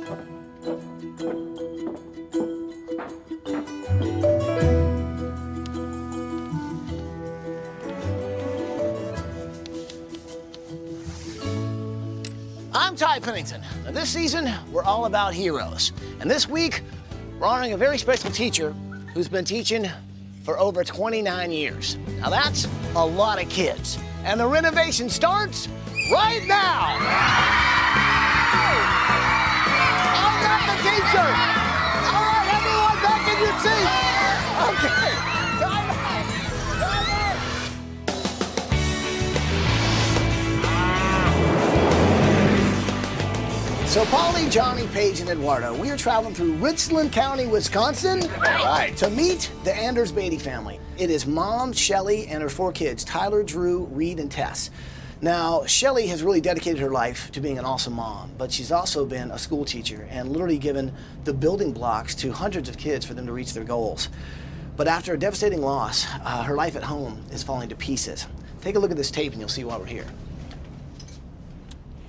I'm Ty Pennington. Now, this season, we're all about heroes. And this week, we're honoring a very special teacher who's been teaching for over 29 years. Now, that's a lot of kids. And the renovation starts right now. I got the teacher. All right, everyone back in your seats. Okay. Time out. So, Polly, Johnny, Paige, and Eduardo, we are traveling through Richland County, Wisconsin, to meet the Anders-Beatty family. It is Mom, Shelly, and her 4 kids, Tyler, Drew, Reed, and Tess. Now, Shelly has really dedicated her life to being an awesome mom, but she's also been a school teacher and literally given the building blocks to hundreds of kids for them to reach their goals. But after a devastating loss, her life at home is falling to pieces. Take a look at this tape and you'll see why we're here.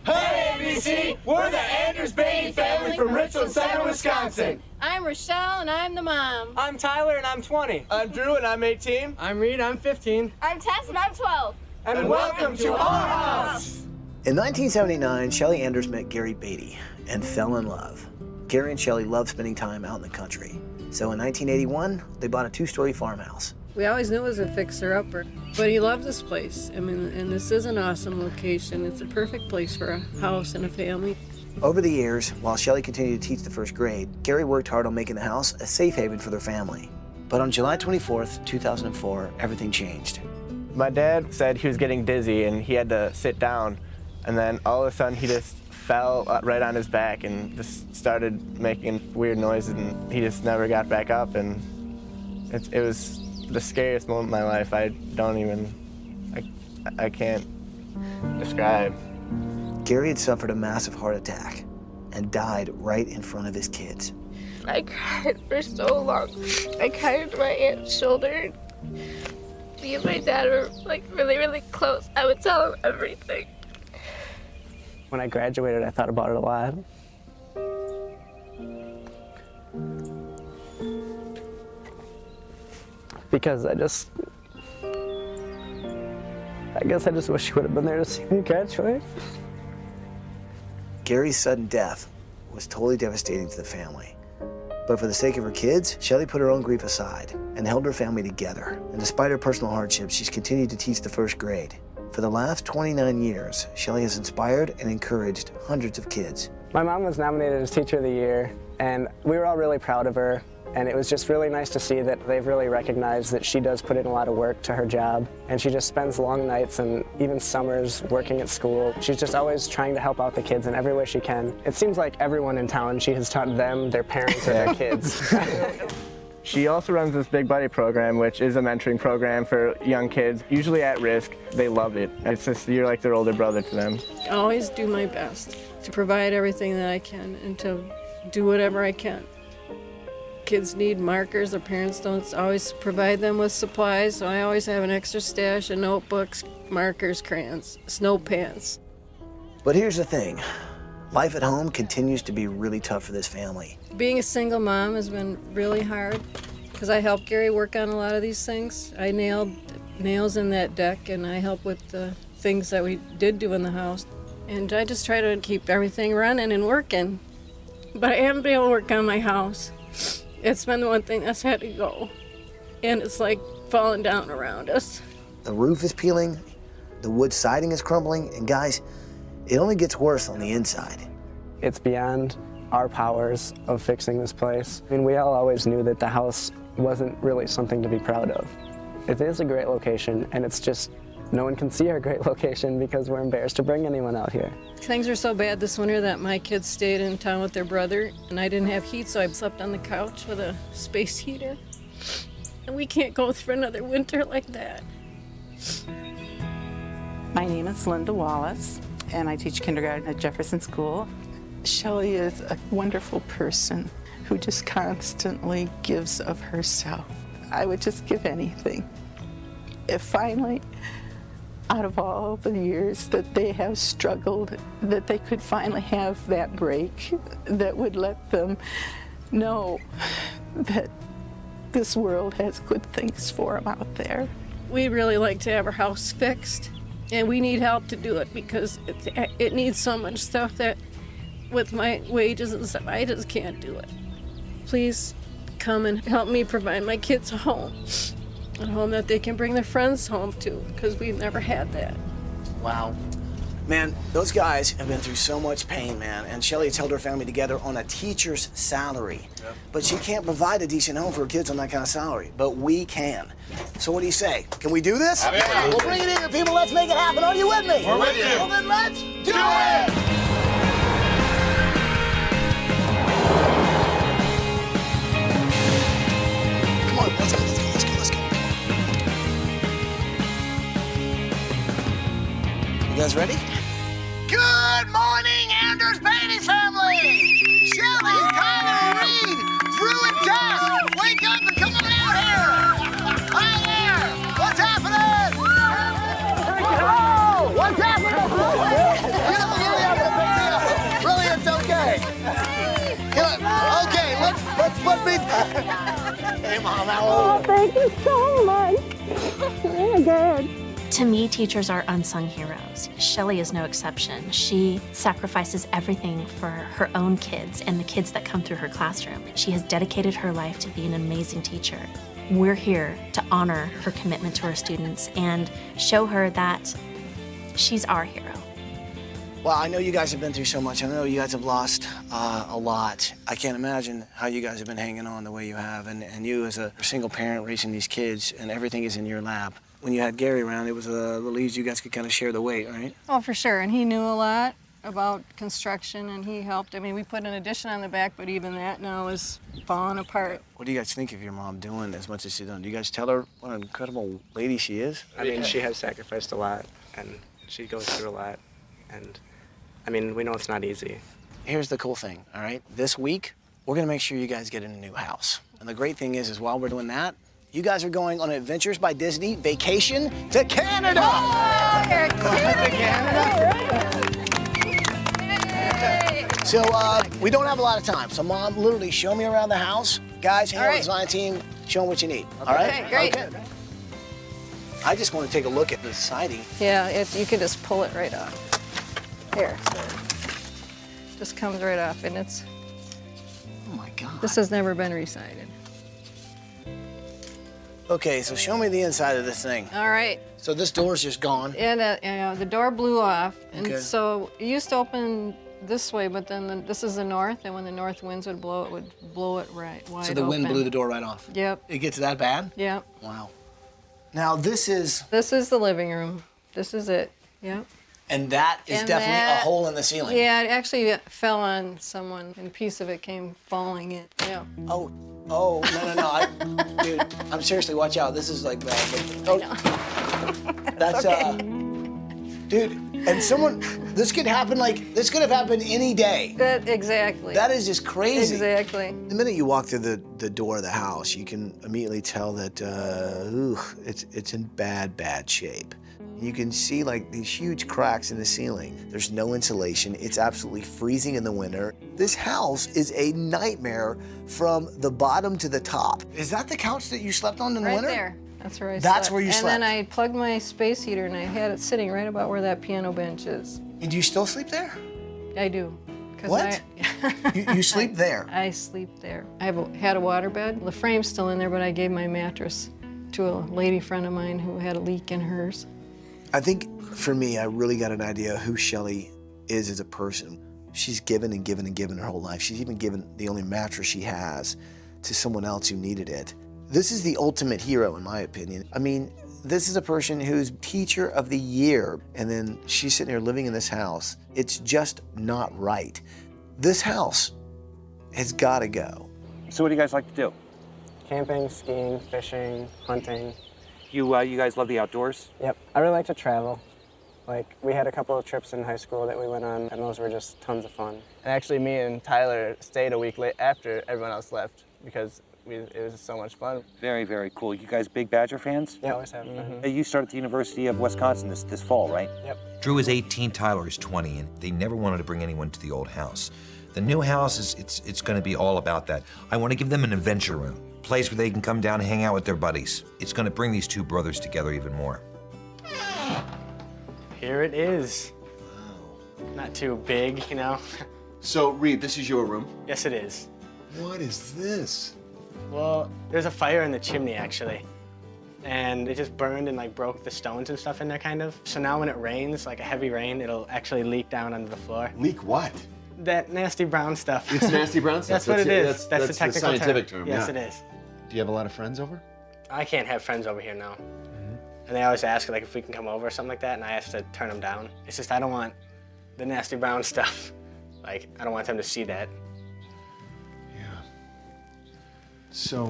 Hey, ABC! We're the Anders-Beatty family from Richland Center, Wisconsin. I'm Rochelle, and I'm the mom. I'm Tyler, and I'm 20. I'm Drew, and I'm 18. I'm Reed, I'm 15. I'm Tess, and I'm 12. And welcome to our house! In 1979, Shelly Anders met Gary Beatty and fell in love. Gary and Shelly loved spending time out in the country. So in 1981, they bought a 2-story farmhouse. We always knew it was a fixer-upper, but he loved this place. I mean, and this is an awesome location. It's a perfect place for a house and a family. Over the years, while Shelly continued to teach the 1st grade, Gary worked hard on making the house a safe haven for their family. But on July 24th, 2004, everything changed. My dad said he was getting dizzy and he had to sit down, and then all of a sudden he just fell right on his back and just started making weird noises, and he just never got back up, and it was the scariest moment of my life. I can't describe. Gary had suffered a massive heart attack and died right in front of his kids. I cried for so long. I cried on my aunt's shoulder. Me and my dad were like really, really close. I would tell him everything. When I graduated, I thought about it a lot. Because I guess I just wish he would have been there to see me graduate. Gary's sudden death was totally devastating to the family. But for the sake of her kids, Shelly put her own grief aside and held her family together. And despite her personal hardships, she's continued to teach the 1st grade. For the last 29 years, Shelly has inspired and encouraged hundreds of kids. My mom was nominated as Teacher of the Year, and we were all really proud of her. And it was just really nice to see that they've really recognized that she does put in a lot of work to her job. And she just spends long nights and even summers working at school. She's just always trying to help out the kids in every way she can. It seems like everyone in town, she has taught them, their parents, or their kids. She also runs this Big Buddy program, which is a mentoring program for young kids, usually at risk. They love it. It's just, you're like their older brother to them. I always do my best to provide everything that I can and to do whatever I can. Kids need markers, their parents don't always provide them with supplies, so I always have an extra stash of notebooks, markers, crayons, snow pants. But here's the thing. Life at home continues to be really tough for this family. Being a single mom has been really hard because I helped Gary work on a lot of these things. I nailed nails in that deck and I helped with the things that we did do in the house. And I just try to keep everything running and working. But I haven't been able to work on my house. It's been the one thing that's had to go. And it's like falling down around us. The roof is peeling, the wood siding is crumbling, and guys, it only gets worse on the inside. It's beyond our powers of fixing this place. I mean, we all always knew that the house wasn't really something to be proud of. It is a great location, and it's just, no one can see our great location because we're embarrassed to bring anyone out here. Things were so bad this winter that my kids stayed in town with their brother, and I didn't have heat, so I slept on the couch with a space heater. And we can't go through another winter like that. My name is Linda Wallace, and I teach kindergarten at Jefferson School. Shelly is a wonderful person who just constantly gives of herself. I would just give anything if finally out of all the years that they have struggled, that they could finally have that break that would let them know that this world has good things for them out there. We really like to have our house fixed, and we need help to do it because it needs so much stuff that with my wages and stuff, I just can't do it. Please come and help me provide my kids a home that they can bring their friends home to, because we've never had that. Wow. Man, those guys have been through so much pain, man. And Shelly's held her family together on a teacher's salary. Yep. But she can't provide a decent home for her kids on that kind of salary. But we can. So what do you say? Can we do this? Yeah. Well, bring it in here, people. Let's make it happen. Are you with me? We're with you. Well, then let's do it! Come on, let's go. You guys ready? Good morning, Anders-Beatty family! Shelly, Tyler, Reed, Drew, and Tess! Wake up and come on out here! Hi there! What's happening? Oh, what's happening? You don't really have a big deal. Really, it's okay. Okay, let's put me... Hey, Mom, how old? Oh, thank you so much. Really good. To me, teachers are unsung heroes. Shelly is no exception. She sacrifices everything for her own kids and the kids that come through her classroom. She has dedicated her life to be an amazing teacher. We're here to honor her commitment to her students and show her that she's our hero. Well, I know you guys have been through so much. I know you guys have lost a lot. I can't imagine how you guys have been hanging on the way you have. And you as a single parent raising these kids and everything is in your lap. When you had Gary around, it was a little easy. You guys could kind of share the weight, right? Oh, for sure. And he knew a lot about construction, and he helped. I mean, we put an addition on the back, but even that now is falling apart. What do you guys think of your mom doing as much as she's done? Do you guys tell her what an incredible lady she is? I mean, she has sacrificed a lot, and she goes through a lot. And, I mean, we know it's not easy. Here's the cool thing, all right? This week, we're going to make sure you guys get in a new house. And the great thing is while we're doing that, you guys are going on Adventures by Disney vacation to Canada! Oh, to Canada! So, we don't have a lot of time. So, Mom, literally show me around the house. Guys, here on the design team, show them what you need. Okay. All right? Okay, great. Okay. I just want to take a look at the siding. Yeah, you can just pull it right off. Here. Just comes right off, and it's... Oh, my God. This has never been resided. Okay, so show me the inside of this thing. All right. So this door's just gone. And the door blew off, and Okay. so it used to open this way, but then this is the north, and when the north winds would blow, it would blow it right wide So the wind open. blew the door right off. Yep. It gets that bad? Yep. Wow. Now this is, This is the living room. This is it. Yep. and that is And definitely that- a hole in the ceiling. Yeah, it actually fell on someone, and a piece of it came falling in. Yeah. Oh, no. Dude, I'm seriously, watch out. This is like bad. But, that's, dude, and this could happen this could have happened any day. Exactly. That is just crazy. Exactly. The minute you walk through the door of the house, you can immediately tell that, it's in bad shape. You can see these huge cracks in the ceiling. There's no insulation. It's absolutely freezing in the winter. This house is a nightmare from the bottom to the top. Is that the couch that you slept on in the Right winter? there. That's where I slept. That's where you slept? And then I plugged my space heater, and I had it sitting right about where that piano bench is. And do you still sleep there? I do. 'Cause What? You sleep there? I sleep there. I had a water bed. The frame's still in there, but I gave my mattress to a lady friend of mine who had a leak in hers. I think for me, I really got an idea who Shelly is as a person. She's given and given and given her whole life. She's even given the only mattress she has to someone else who needed it. This is the ultimate hero, in my opinion. I mean, this is a person who's teacher of the year, and then she's sitting here living in this house. It's just not right. This house has got to go. So what do you guys like to do? Camping, skiing, fishing, hunting. You guys love the outdoors? Yep. I really like to travel. We had a couple of trips in high school that we went on, and those were just tons of fun. And actually, me and Tyler stayed a week late after everyone else left because It was so much fun. Very, very cool. You guys big Badger fans? Yeah, always having fun. Hey, you start at the University of Wisconsin this fall, right? Yep. Drew is 18, Tyler is 20, and they never wanted to bring anyone to the old house. The new house it's going to be all about that. I want to give them an adventure room, a place where they can come down and hang out with their buddies. It's going to bring these two brothers together even more. Here it is. Wow. Not too big, you know. So, Reed, this is your room? Yes, it is. What is this? Well, there's a fire in the chimney, actually. And it just burned and like broke the stones and stuff in there, kind of. So now when it rains, like a heavy rain, it'll actually leak down onto the floor. Leak what? That nasty brown stuff. It's nasty brown stuff? That's what it is. That's the technical scientific term. Yes, yeah. it is. Do you have a lot of friends over? I can't have friends over here now. And they always ask like if we can come over or something like that, and I have to turn them down. It's just I don't want the nasty brown stuff. Like, I don't want them to see that. Yeah. So,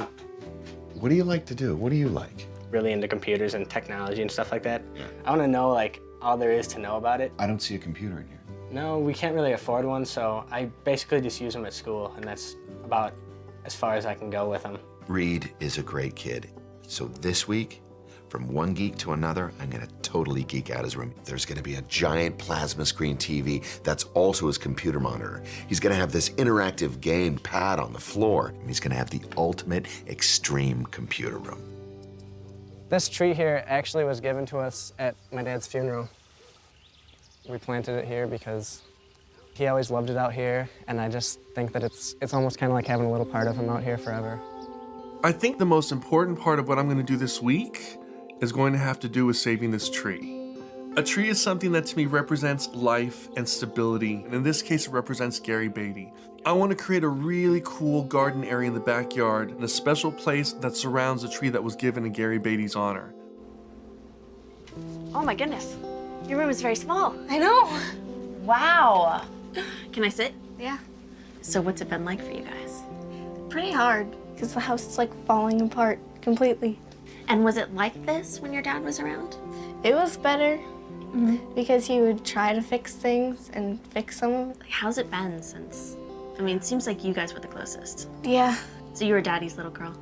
what do you like to do? What do you like? Really into computers and technology and stuff like that. Yeah. I want to know like all there is to know about it. I don't see a computer in here. No, we can't really afford one, so I basically just use them at school, and that's about as far as I can go with them. Reed is a great kid. So this week, from one geek to another, I'm gonna totally geek out his room. There's gonna be a giant plasma screen TV that's also his computer monitor. He's gonna have this interactive game pad on the floor, and he's gonna have the ultimate extreme computer room. This tree here actually was given to us at my dad's funeral. We planted it here because he always loved it out here, and I just think that it's almost kind of like having a little part of him out here forever. I think the most important part of what I'm going to do this week is going to have to do with saving this tree. A tree is something that to me represents life and stability, and in this case it represents Gary Beatty. I want to create a really cool garden area in the backyard and a special place that surrounds the tree that was given in Gary Beatty's honor. Oh my goodness. Your room is very small. I know. Wow. Can I sit? Yeah. So what's it been like for you guys? Pretty hard, because the house is like falling apart completely. And was it like this when your dad was around? It was better because he would try to fix things and fix them. How's it been since, I mean, it seems like you guys were the closest. Yeah. So you were daddy's little girl?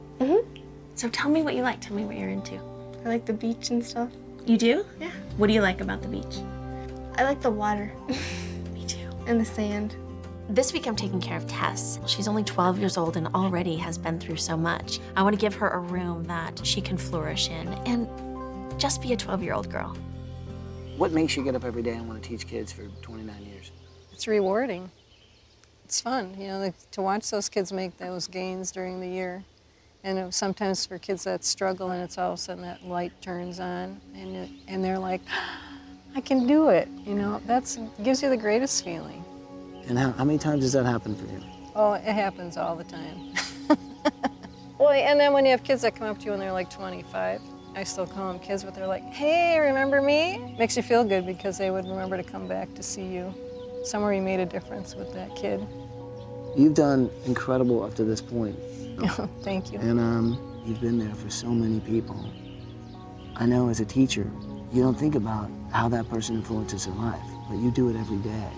So tell me what you like, tell me what you're into. I like the beach and stuff. You do? Yeah. What do you like about the beach? I like the water. Me too. And the sand. This week I'm taking care of Tess. She's only 12 years old and already has been through so much. I want to give her a room that she can flourish in and just be a 12-year-old girl. What makes you get up every day and want to teach kids for 29 years? It's rewarding. It's fun, you know, to watch those kids make those gains during the year. And sometimes for kids that struggle and it's all of a sudden that light turns on and they're like, I can do it, you know, that gives you the greatest feeling. And how many times does that happen for you? Oh, it happens all the time. Well, and then when you have kids that come up to you when they're like 25, I still call them kids, but they're like, hey, remember me? Makes you feel good because they would remember to come back to see you. Somewhere you made a difference with that kid. You've done incredible up to this point. Thank you. And you've been there for so many people. I know as a teacher, you don't think about how that person influences their life, but you do it every day.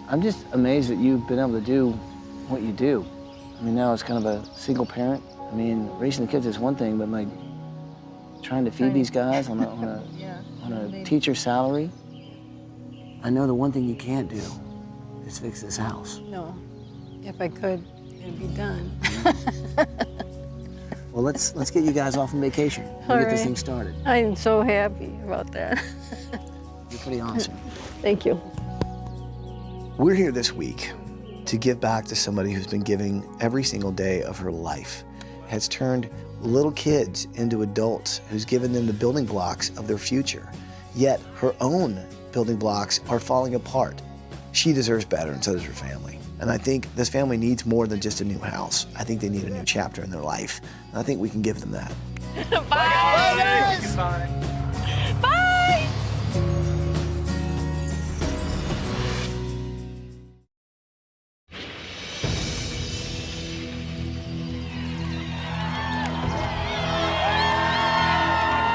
I'm just amazed that you've been able to do what you do. I mean, now it's kind of a single parent. I mean, raising the kids is one thing, but like trying to feed these guys on a teacher's salary. I know the one thing you can't do is fix this house. No, if I could, it'd be done. Well, let's get you guys off on vacation. We'll get this thing started. I'm so happy about that. You're pretty awesome. Thank you. We're here this week to give back to somebody who's been giving every single day of her life, has turned little kids into adults, who's given them the building blocks of their future. Yet her own building blocks are falling apart. She deserves better, and so does her family. And I think this family needs more than just a new house. I think they need a new chapter in their life. And I think we can give them that. Bye, guys! Bye. Bye!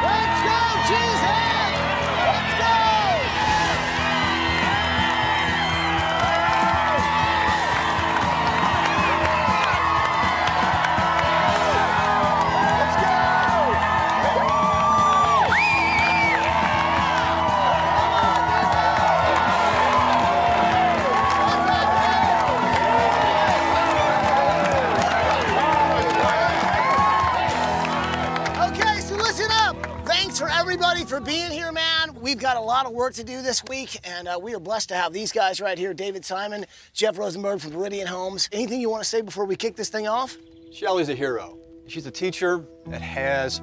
Let's go, Cheesehead! Let's go! for being here, man. We've got a lot of work to do this week, and we are blessed to have these guys right here, David Simon, Jeff Rosenberg from Meridian Homes. Anything you want to say before we kick this thing off? Shelly's a hero. She's a teacher that has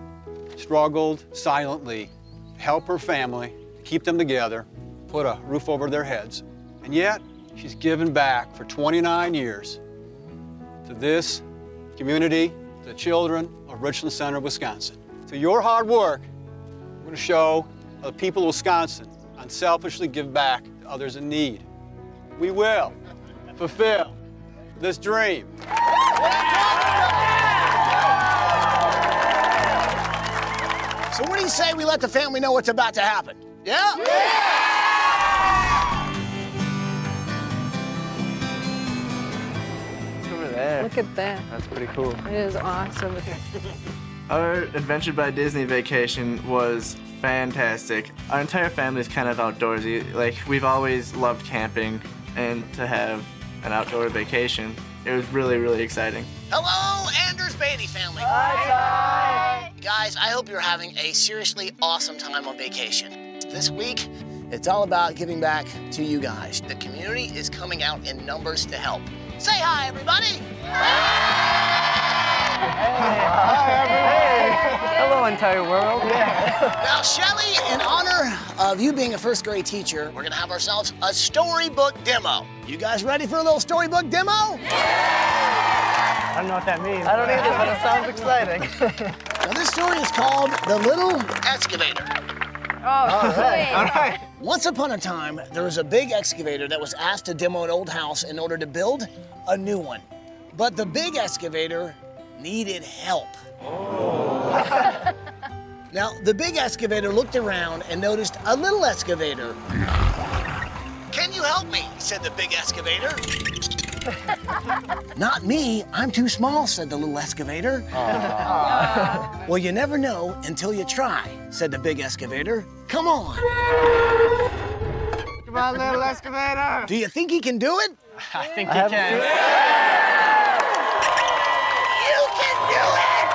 struggled silently to help her family, to keep them together, put a roof over their heads. And yet, she's given back for 29 years to this community, to the children of Richland Center, Wisconsin. Through your hard work, we're going to show the people of Wisconsin unselfishly give back to others in need. We will fulfill this dream. So what do you say we let the family know what's about to happen? Yeah? Over there. Look at that. That's pretty cool. It is awesome. Our Adventure by Disney vacation was fantastic. Our entire family is kind of outdoorsy. Like, we've always loved camping, and to have an outdoor vacation, it was really, really exciting. Hello, Anders-Beatty family. Hi. Guys, I hope you're having a seriously awesome time on vacation. This week, it's all about giving back to you guys. The community is coming out in numbers to help. Say hi, everybody. Hello, entire world. Now, Shelly, in honor of you being a first grade teacher, we're gonna have ourselves a storybook demo. You guys ready for a little storybook demo? I don't know what that means. I don't either, but it sounds exciting. Now, this story is called The Little Excavator. Oh, sweet. All right. Once upon a time, there was a big excavator that was asked to demo an old house in order to build a new one. But the big excavator needed help. Now, the big excavator looked around and noticed a little excavator. "Can you help me?" said the big excavator. "Not me, I'm too small," said the little excavator. "Well, you never know until you try," said the big excavator. "Come on." Come on, little excavator. Do you think he can do it? I think you can. You can do it!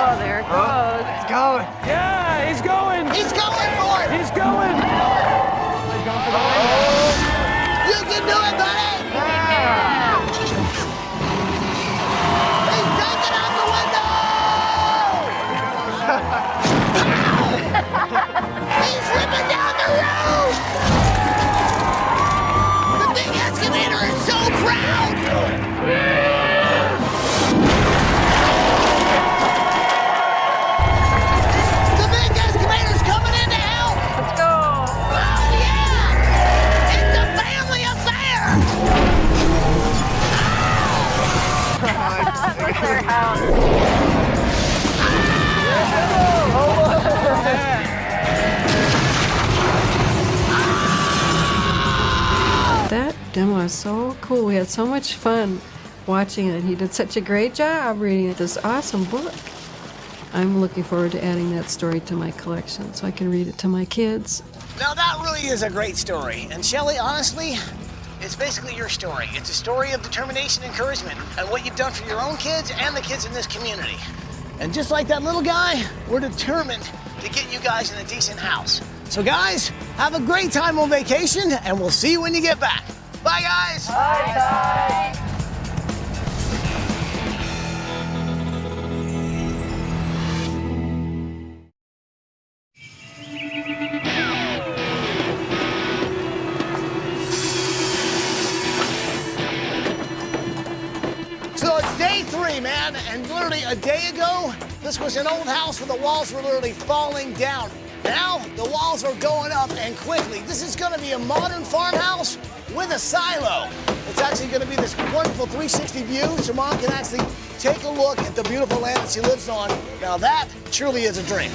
Oh, there it goes. It's going. Yeah, he's going. He's going for it! He's going. You can do it, buddy! He's taking out the window! He's ripping down the roof! The big excavator is so proud! The big excavator's coming in to help! Let's go. Oh, yeah! It's a family affair! Look their house. That demo is so cool. We had so much fun watching it. He did such a great job reading this awesome book. I'm looking forward to adding that story to my collection so I can read it to my kids. Now, that really is a great story. And Shelly, honestly, it's basically your story. It's a story of determination, encouragement, and what you've done for your own kids and the kids in this community. And just like that little guy, we're determined to get you guys in a decent house. So guys, have a great time on vacation, and we'll see you when you get back. Bye, guys. Bye. So it's day 3, man, and literally a day ago, this was an old house where the walls were literally falling down. Now, the walls are going up, and quickly. This is gonna be a modern farmhouse with a silo. It's actually gonna be this wonderful 360 view, so Mom can actually take a look at the beautiful land that she lives on. Now that truly is a dream.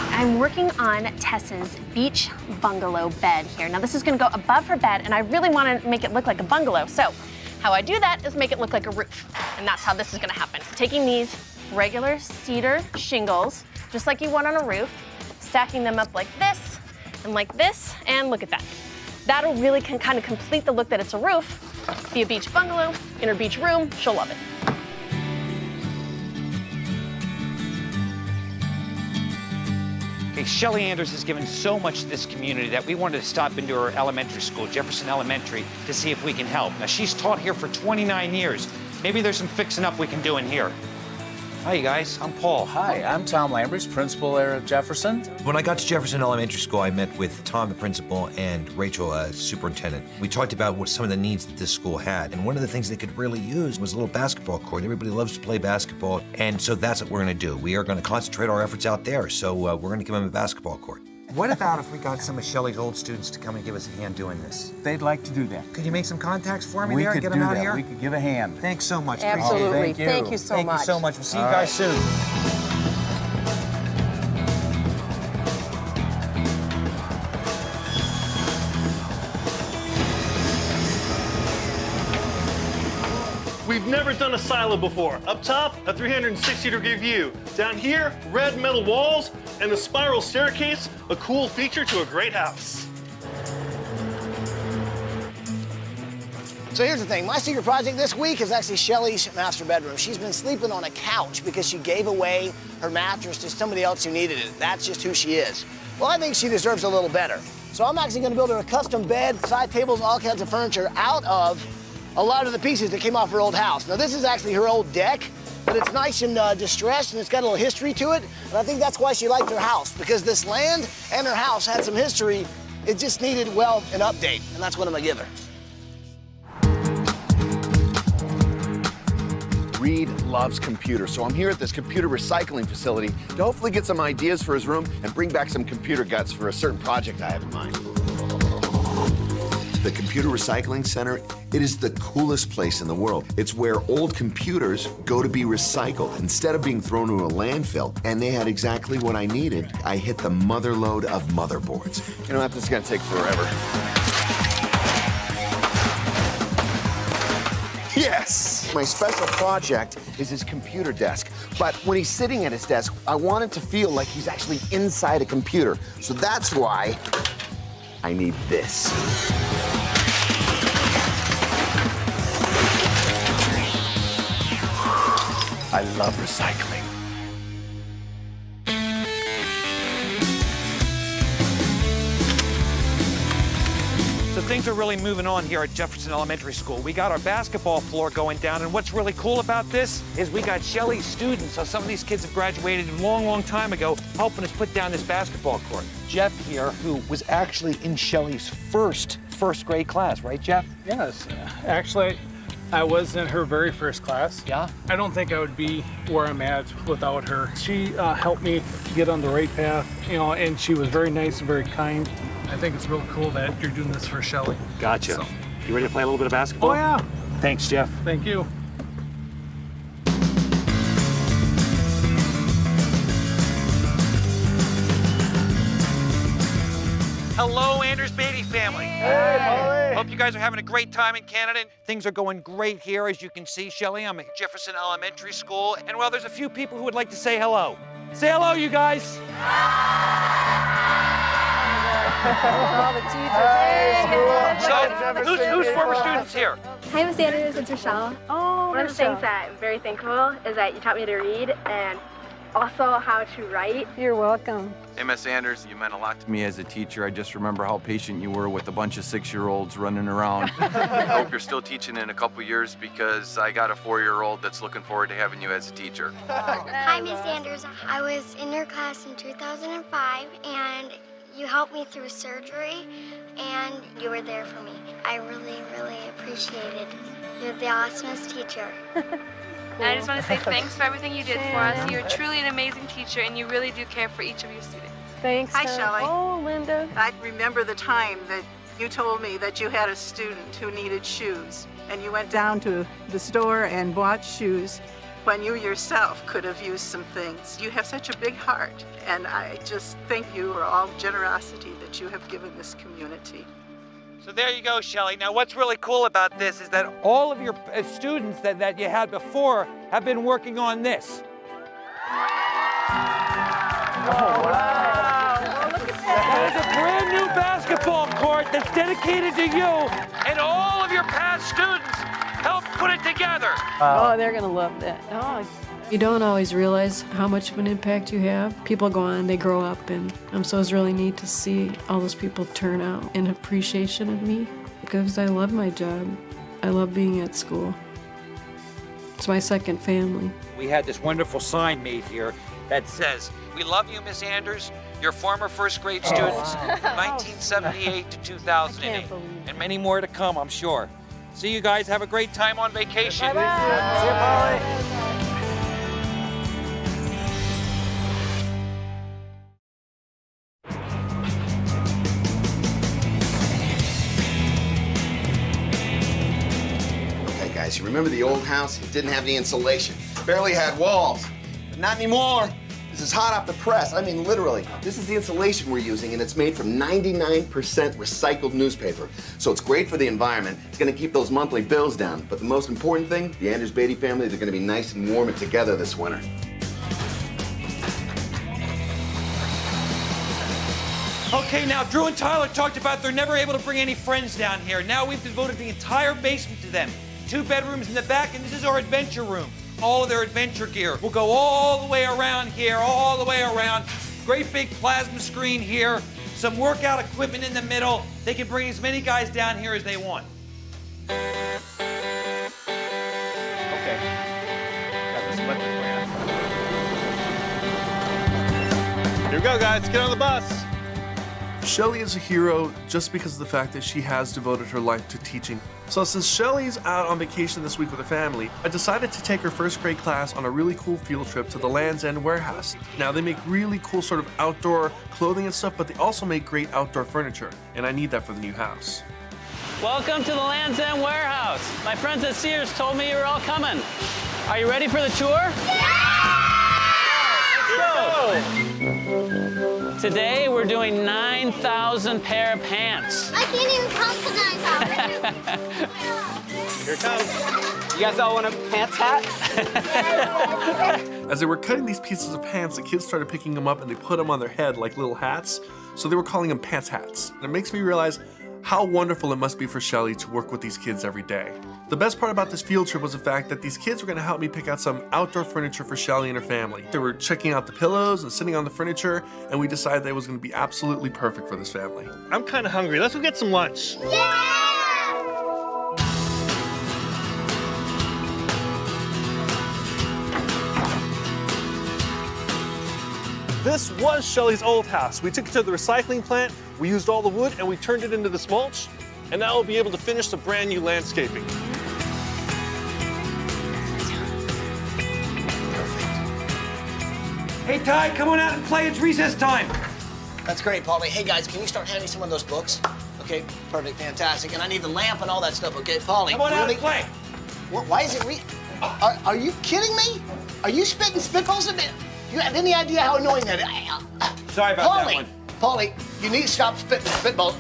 I'm working on Tessa's beach bungalow bed here. Now this is gonna go above her bed, and I really wanna make it look like a bungalow. So how I do that is make it look like a roof. And that's how this is gonna happen. Taking these regular cedar shingles, just like you want on a roof, stacking them up like this, and look at that. That'll really kind of complete the look that it's a roof. Be a beach bungalow, in her beach room, she'll love it. Okay, Shelly Anders has given so much to this community that we wanted to stop into her elementary school, Jefferson Elementary, to see if we can help. Now, she's taught here for 29 years. Maybe there's some fixing up we can do in here. Hi, you guys. I'm Paul. Hi, I'm Tom Lambers, principal there at Jefferson. When I got to Jefferson Elementary School, I met with Tom, the principal, and Rachel, superintendent. We talked about what some of the needs that this school had, and one of the things they could really use was a little basketball court. Everybody loves to play basketball, and so that's what we're going to do. We are going to concentrate our efforts out there, so we're going to give them a basketball court. What about if we got some of Shelly's old students to come and give us a hand doing this? They'd like to do that. Could you make some contacts for me We there and could get them do out that. here? We could give a hand. Thanks so much. Absolutely. Appreciate it. Thank you so much. Thank you so much. We'll see you All guys right. soon. We've never done a silo before. Up top, a 360-degree view. Down here, red metal walls and a spiral staircase, a cool feature to a great house. So here's the thing, my secret project this week is actually Shelly's master bedroom. She's been sleeping on a couch because she gave away her mattress to somebody else who needed it. That's just who she is. Well, I think she deserves a little better. So I'm actually gonna build her a custom bed, side tables, all kinds of furniture out of a lot of the pieces that came off her old house. Now, this is actually her old deck, but it's nice and distressed, and it's got a little history to it. And I think that's why she liked her house, because this land and her house had some history. It just needed, well, an update, and that's what I'm gonna give her. Reed loves computers, so I'm here at this computer recycling facility to hopefully get some ideas for his room and bring back some computer guts for a certain project I have in mind. The Computer Recycling Center, it is the coolest place in the world. It's where old computers go to be recycled instead of being thrown to a landfill. And they had exactly what I needed. I hit the mother lode of motherboards. You know what, this is gonna take forever. Yes! My special project is his computer desk. But when he's sitting at his desk, I want him to feel like he's actually inside a computer. So that's why I need this. I love recycling. So things are really moving on here at Jefferson Elementary School. We got our basketball floor going down, and what's really cool about this is we got Shelly's students. So some of these kids have graduated a long, long time ago, helping us put down this basketball court. Jeff here, who was actually in Shelly's first grade class, right, Jeff? Yes, actually, I was in her very first class. Yeah? I don't think I would be where I'm at without her. She helped me get on the right path, you know, and she was very nice and very kind. I think it's real cool that you're doing this for Shelly. Gotcha. So. You ready to play a little bit of basketball? Oh, yeah. Thanks, Jeff. Thank you. Hello, Anders-Beatty family. Hey, Polly. Hope you guys are having a great time in Canada. Things are going great here, as you can see, Shelly. I'm at Jefferson Elementary School, and well, there's a few people who would like to say hello. Say hello, you guys. All the teachers. So, who's former students here? Hi, Miss Anders. It's Rochelle. Oh, One of the things that I'm very thankful is that you taught me to read and also how to write. You're welcome. Hey, Miss Anders, you meant a lot to me as a teacher. I just remember how patient you were with a bunch of 6-year-olds running around. I hope you're still teaching in a couple years because I got a 4-year-old that's looking forward to having you as a teacher. Hi, Miss Anders. I was in your class in 2005, and you helped me through surgery, and you were there for me. I really, really appreciate it. You're the awesomest teacher. And I just want to say thanks for everything you did for us. You're truly an amazing teacher, and you really do care for each of your students. Thanks. Hi, Shelly. Oh, Linda. I remember the time that you told me that you had a student who needed shoes, and you went down to the store and bought shoes when you yourself could have used some things. You have such a big heart, and I just thank you for all the generosity that you have given this community. So there you go, Shelly. Now, what's really cool about this is that all of your students that you had before have been working on this. Oh, wow. basketball court that's dedicated to you, and all of your past students helped put it together. Oh, they're gonna love that. Oh. You don't always realize how much of an impact you have. People go on, they grow up, and so it's really neat to see all those people turn out in appreciation of me, because I love my job. I love being at school. It's my second family. We had this wonderful sign made here that says, "We love you, Miss Anders, your former first grade students, 1978 to 2008. And many more to come, I'm sure. See you guys, have a great time on vacation. Bye-bye. See you, Polly. Okay, guys, you remember the old house? It didn't have any insulation. Barely had walls. But not anymore. This is hot off the press. I mean, literally. This is the insulation we're using, and it's made from 99% recycled newspaper. So it's great for the environment. It's going to keep those monthly bills down. But the most important thing, the Anders-Beatty family, they're going to be nice and warm and together this winter. Okay, now Drew and Tyler talked about they're never able to bring any friends down here. Now we've devoted the entire basement to them. 2 bedrooms in the back, and this is our adventure room. All of their adventure gear will go all the way around here, all the way around. Great big plasma screen here, some workout equipment in the middle. They can bring as many guys down here as they want. Okay. Got this electric plan. Here we go, guys. Get on the bus. Shelly is a hero just because of the fact that she has devoted her life to teaching. So since Shelly's out on vacation this week with her family, I decided to take her first grade class on a really cool field trip to the Land's End warehouse. Now they make really cool sort of outdoor clothing and stuff, but they also make great outdoor furniture, and I need that for the new house. Welcome to the Land's End warehouse. My friends at Sears told me you were all coming. Are you ready for the tour? Let's go! Today we're doing 9,000 pair of pants. I can't even count to 9,000. Here it comes. You guys all want a pants hat? As they were cutting these pieces of pants, the kids started picking them up and they put them on their head like little hats. So they were calling them pants hats. And it makes me realize how wonderful it must be for Shelly to work with these kids every day. The best part about this field trip was the fact that these kids were going to help me pick out some outdoor furniture for Shelly and her family. They were checking out the pillows and sitting on the furniture, and we decided that it was going to be absolutely perfect for this family. I'm kind of hungry. Let's go get some lunch. This was Shelly's old house. We took it to the recycling plant, we used all the wood, and we turned it into this mulch, and now we'll be able to finish the brand new landscaping. Hey, Ty, come on out and play. It's recess time. That's great, Paulie. Hey, guys, can you start handing some of those books? Okay, perfect, fantastic. And I need the lamp and all that stuff, okay? Paulie, Come on out and play. What, why is it are you kidding me? Are you spitting spitballs at me? You have any idea how annoying that is? Sorry about that one. Paulie, you need to stop spitting spitballs.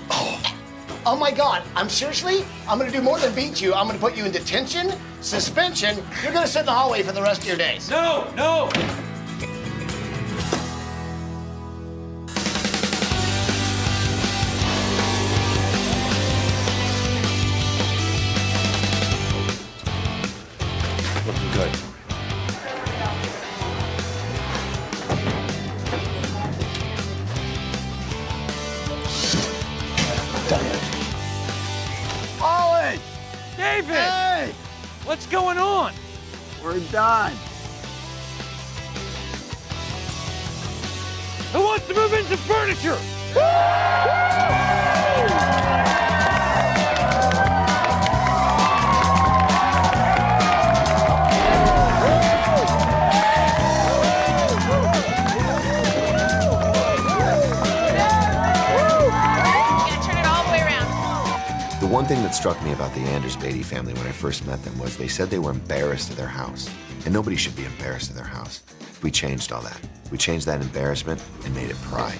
Oh my God, I'm gonna do more than beat you. I'm gonna put you in detention, suspension. You're gonna sit in the hallway for the rest of your days. No, no. Looking good. Ollie! David! Hey! What's going on? We're done. Who wants to move into furniture? The one thing that struck me about the Anders-Beatty family when I first met them was they said they were embarrassed of their house. And nobody should be embarrassed of their house. We changed all that. We changed that embarrassment and made it pride.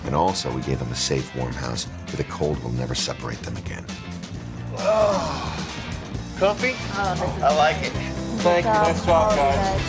And also, we gave them a safe, warm house where the cold will never separate them again. Oh. Comfy? I like it. Thank you. Nice job, guys.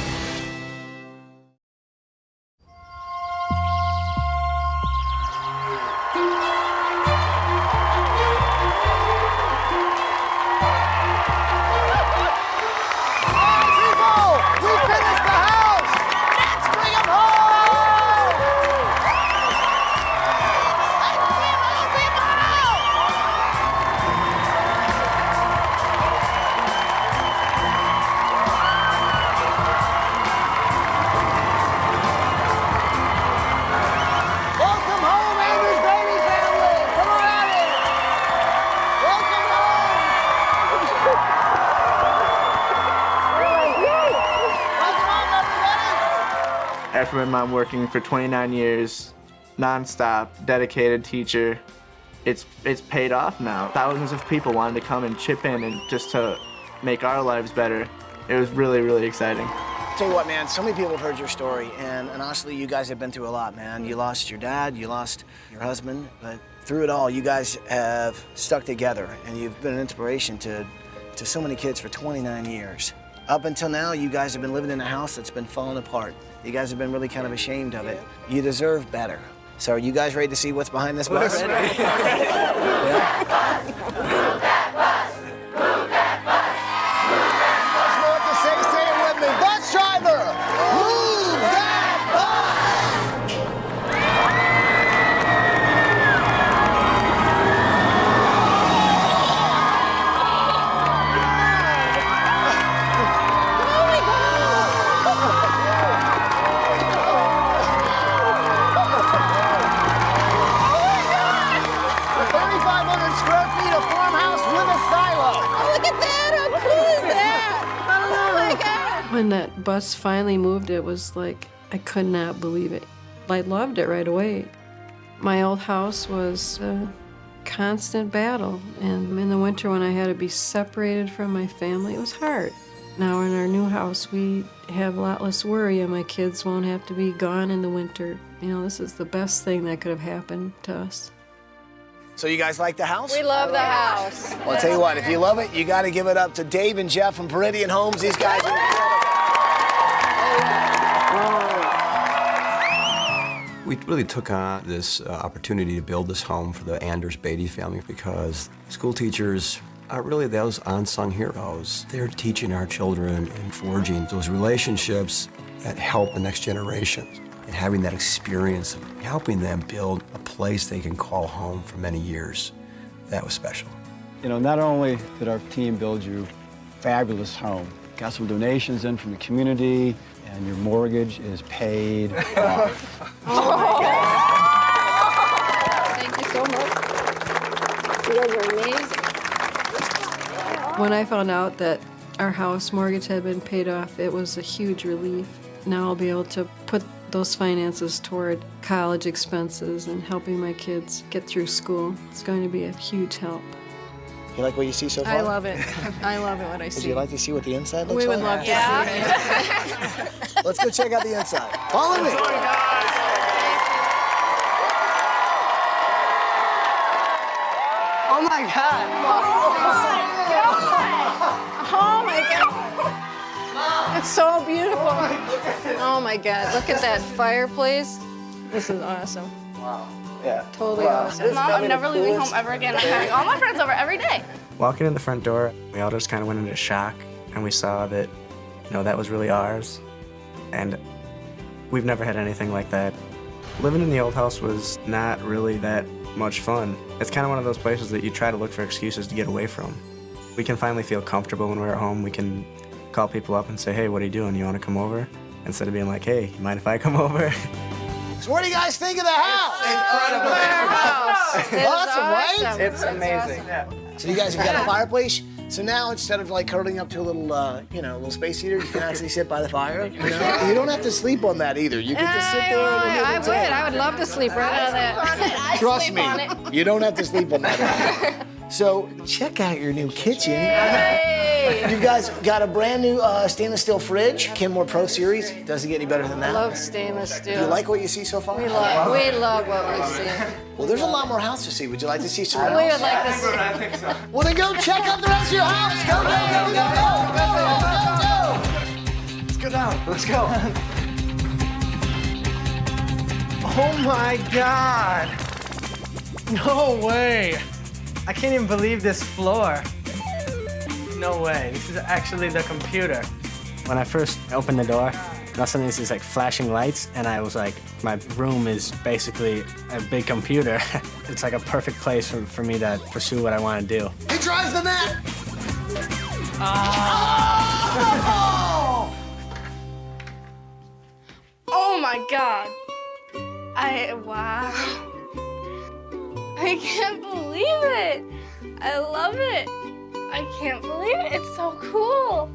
After my mom working for 29 years, non-stop, dedicated teacher, it's paid off now. Thousands of people wanted to come and chip in and just to make our lives better. It was really, really exciting. Tell you what, man, so many people have heard your story, and honestly, you guys have been through a lot, man. You lost your dad, you lost your husband, but through it all, you guys have stuck together, and you've been an inspiration to so many kids for 29 years. Up until now, you guys have been living in a house that's been falling apart. You guys have been really kind of ashamed of it. You deserve better. So are you guys ready to see what's behind this bus? Move that bus! Move that bus! You know what to say? Say it with me. Bus driver, move that bus! When that bus finally moved, it was like, I could not believe it. I loved it right away. My old house was a constant battle, and in the winter when I had to be separated from my family, it was hard. Now in our new house, we have a lot less worry, and my kids won't have to be gone in the winter. You know, this is the best thing that could have happened to us. So you guys like the house? We love the house. Well, I'll tell you what, if you love it, you got to give it up to Dave and Jeff from Viridian Homes. These guys are incredible. We really took on this opportunity to build this home for the Anders-Beatty family because school teachers are really those unsung heroes. They're teaching our children and forging those relationships that help the next generation. And having that experience of helping them build a place they can call home for many years, that was special. You know, not only did our team build you a fabulous home, got some donations in from the community, and your mortgage is paid off. Oh my God. Thank you so much. You guys are amazing. When I found out that our house mortgage had been paid off, it was a huge relief. Now I'll be able to put those finances toward college expenses and helping my kids get through school. It's going to be a huge help. You like what you see so far? I love it. I love it what I see. Would you like to see what the inside looks like? We would love to see it. Let's go check out the inside. Follow me. Oh my God! Oh my God! It's so beautiful. Oh my God! Look at that fireplace. This is awesome. Wow. Yeah. Totally awesome. Mom, I'm never leaving home ever again. I'm having all my friends over every day. Walking in the front door, we all just kind of went into shock, and we saw that, you know, that was really ours. And we've never had anything like that. Living in the old house was not really that much fun. It's kind of one of those places that you try to look for excuses to get away from. We can finally feel comfortable when we're at home. We can call people up and say, hey, what are you doing? You want to come over? Instead of being like, hey, you mind if I come over? So what do you guys think of the house? Incredible. Awesome, right? It's amazing. So you guys have got a fireplace. So now instead of like curling up to a little, little space heater, you can actually sit by the fire. You know? You don't have to sleep on that either. You can just sit there and I would love to sleep right on that. Trust me, you don't have to sleep on that. So check out your new kitchen. You guys got a brand new stainless steel fridge, Kenmore Pro Series. Doesn't get any better than that. I love stainless steel. You like what you see so far? We love what we see. Well, there's a lot more house to see. Would you like to see some We else? would like to see. I think so. Well, then go check out the rest of your house. Go, go, go, go, go, go, go, go. Let's go down. Let's go. Oh my God. No way. I can't even believe this floor. No way. This is actually the computer. When I first opened the door, all of a sudden there's these like flashing lights, and I was like, my room is basically a big computer. It's like a perfect place for me to pursue what I want to do. He drives the net. Oh my God. Wow. I can't believe it. I love it. I can't believe it. It's so cool.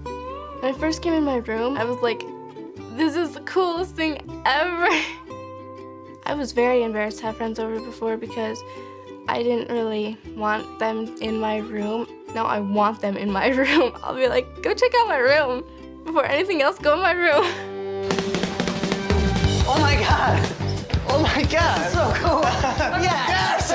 When I first came in my room, I was like, This is the coolest thing ever. I was very embarrassed to have friends over before because I didn't really want them in my room. Now I want them in my room. I'll be like, go check out my room. Before anything else, go in my room. Oh my God. Oh my God. So cool. Yes.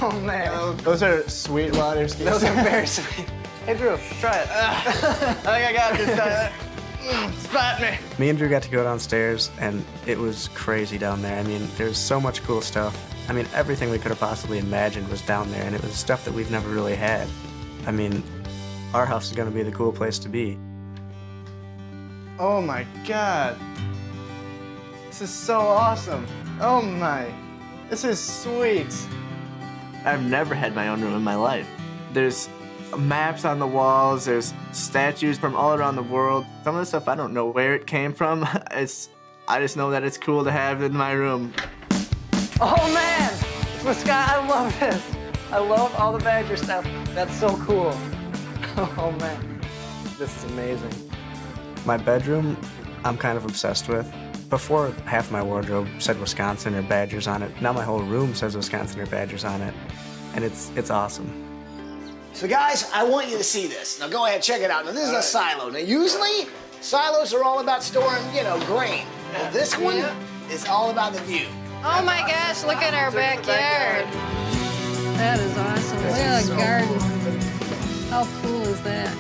Oh man. Those are sweet water skis. Those are very sweet. Hey Drew, try it. I think I got this time. Spot me. Me and Drew got to go downstairs, and it was crazy down there. I mean, there's so much cool stuff. I mean, everything we could have possibly imagined was down there, and it was stuff that we've never really had. I mean, our house is going to be the cool place to be. Oh my God. This is so awesome. Oh my. This is sweet. I've never had my own room in my life. There's maps on the walls, there's statues from all around the world. Some of the stuff I don't know where it came from. I just know that it's cool to have in my room. Oh man. Well, Scott, I love this. I love all the Badger stuff. That's so cool. Oh man. This is amazing. My bedroom, I'm kind of obsessed with. Before, half my wardrobe said Wisconsin or Badgers on it. Now my whole room says Wisconsin or Badgers on it. And it's awesome. So guys, I want you to see this. Now go ahead, check it out. Now this is a silo. Now usually, silos are all about storing, grain. Well, this one is all about the view. Oh my gosh, look at our backyard. That is awesome. Look at the garden. How cool is that?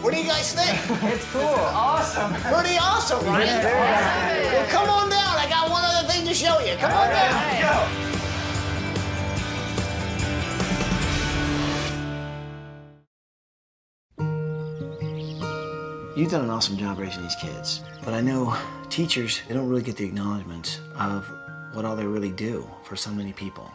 What do you guys think? It's cool. Awesome. Pretty awesome, right? Yeah. Well, come on down. I got one other thing to show you. Come on down. Let's go. You've done an awesome job raising these kids, but I know teachers, they don't really get the acknowledgement of what all they really do for so many people.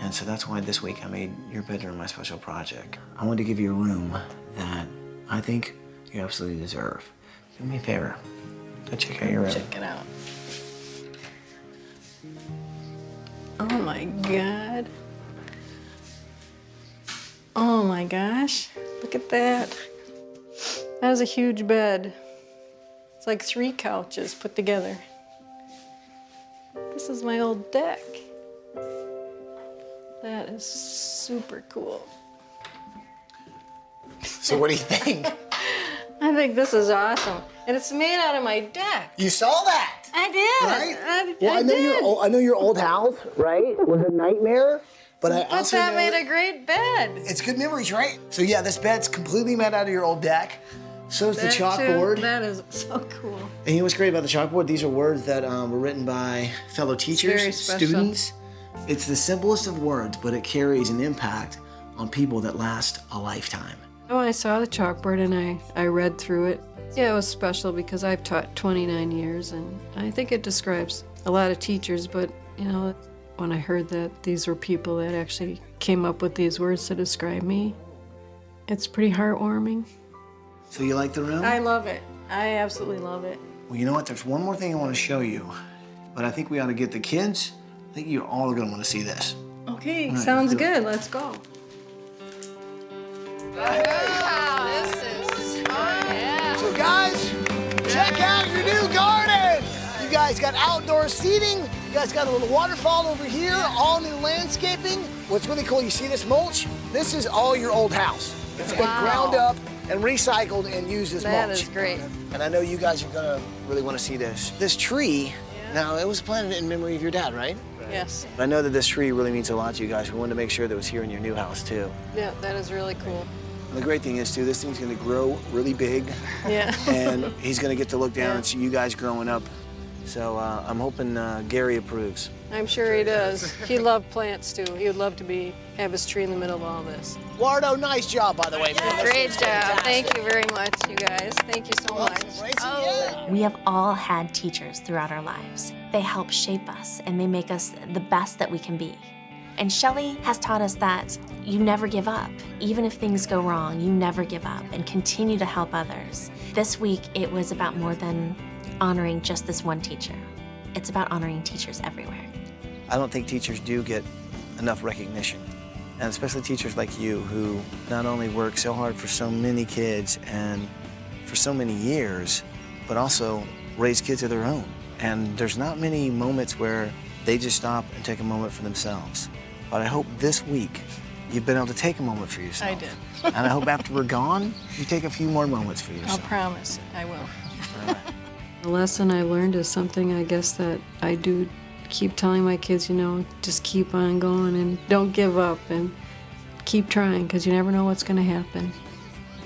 And so that's why this week I made your bedroom my special project. I wanted to give you a room that I think you absolutely deserve. Do me a favor. Go check out your room. Check it out. Oh my God. Oh my gosh. Look at that. That is a huge bed. It's like 3 couches put together. This is my old deck. That is super cool. So what do you think? I think this is awesome. And it's made out of my deck. You saw that? I did. Right? Well, I know your old house, right? Was a nightmare. But I also that know made a great bed. It's good memories, right? So yeah, this bed's completely made out of your old deck. So is the chalkboard. That is so cool. And you know what's great about the chalkboard? These are words that were written by fellow teachers, Very special. students. It's the simplest of words, but it carries an impact on people that last a lifetime. When I saw the chalkboard and I read through it, yeah, it was special because I've taught 29 years and I think it describes a lot of teachers, but when I heard that these were people that actually came up with these words to describe me, it's pretty heartwarming. So you like the room? I love it. I absolutely love it. Well, you know what? There's one more thing I want to show you, but I think we ought to get the kids. I think you all are going to want to see this. Okay, All right, sounds let's do it. good. Let's go. Wow, this is fun. Yeah. So guys, check out your new garden. You guys got outdoor seating. You guys got a little waterfall over here, all new landscaping. What's really cool, you see this mulch? This is all your old house. It's been ground up and recycled and used as mulch. That is great. And I know you guys are gonna really want to see this. This tree, now it was planted in memory of your dad, right? Yes. I know that this tree really means a lot to you guys. We wanted to make sure that it was here in your new house too. Yeah, that is really cool. And the great thing is too, this thing's gonna grow really big. Yeah. And he's gonna get to look down and see you guys growing up. So I'm hoping Gary approves. I'm sure he does. He loved plants too. He would love to have his tree in the middle of all this. Wardo, nice job, by the way. Man. Great job. Thank you very much, you guys. Thank you so much. We have all had teachers throughout our lives. They help shape us and they make us the best that we can be. And Shelly has taught us that you never give up. Even if things go wrong, you never give up and continue to help others. This week, it was about more than honoring just this one teacher. It's about honoring teachers everywhere. I don't think teachers do get enough recognition. And especially teachers like you who not only work so hard for so many kids and for so many years, but also raise kids of their own. And there's not many moments where they just stop and take a moment for themselves. But I hope this week you've been able to take a moment for yourself. I did. And I hope after we're gone, you take a few more moments for I'll yourself. promise. I will. The lesson I learned is something I guess that I do keep telling my kids, you know, just keep on going and don't give up and keep trying because you never know what's going to happen.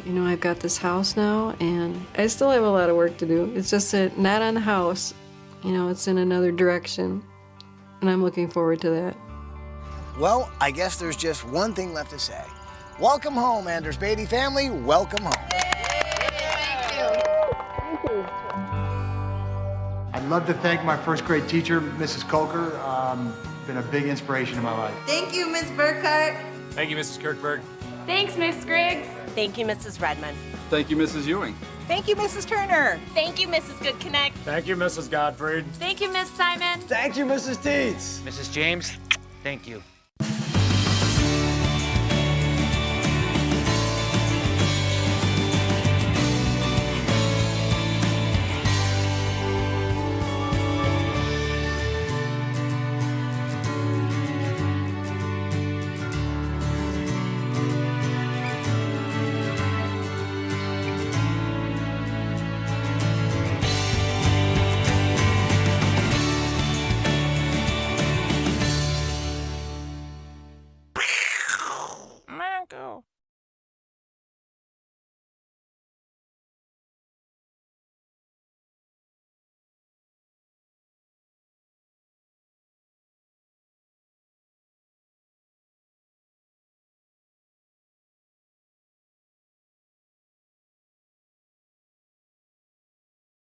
You know, I've got this house now and I still have a lot of work to do. It's just that not on the house, you know, it's in another direction. And I'm looking forward to that. Well, I guess there's just one thing left to say. Welcome home, Anders-Beatty family. Welcome home. I'd love to thank my first grade teacher, Mrs. Coker. Been a big inspiration in my life. Thank you, Ms. Burkhart. Thank you, Mrs. Kirkberg. Thanks, Miss Griggs. Thank you, Mrs. Redmond. Thank you, Mrs. Ewing. Thank you, Mrs. Turner. Thank you, Mrs. Good Connect. Thank you, Mrs. Godfrey. Thank you, Miss Simon. Thank you, Mrs. Teets. Mrs. James, thank you.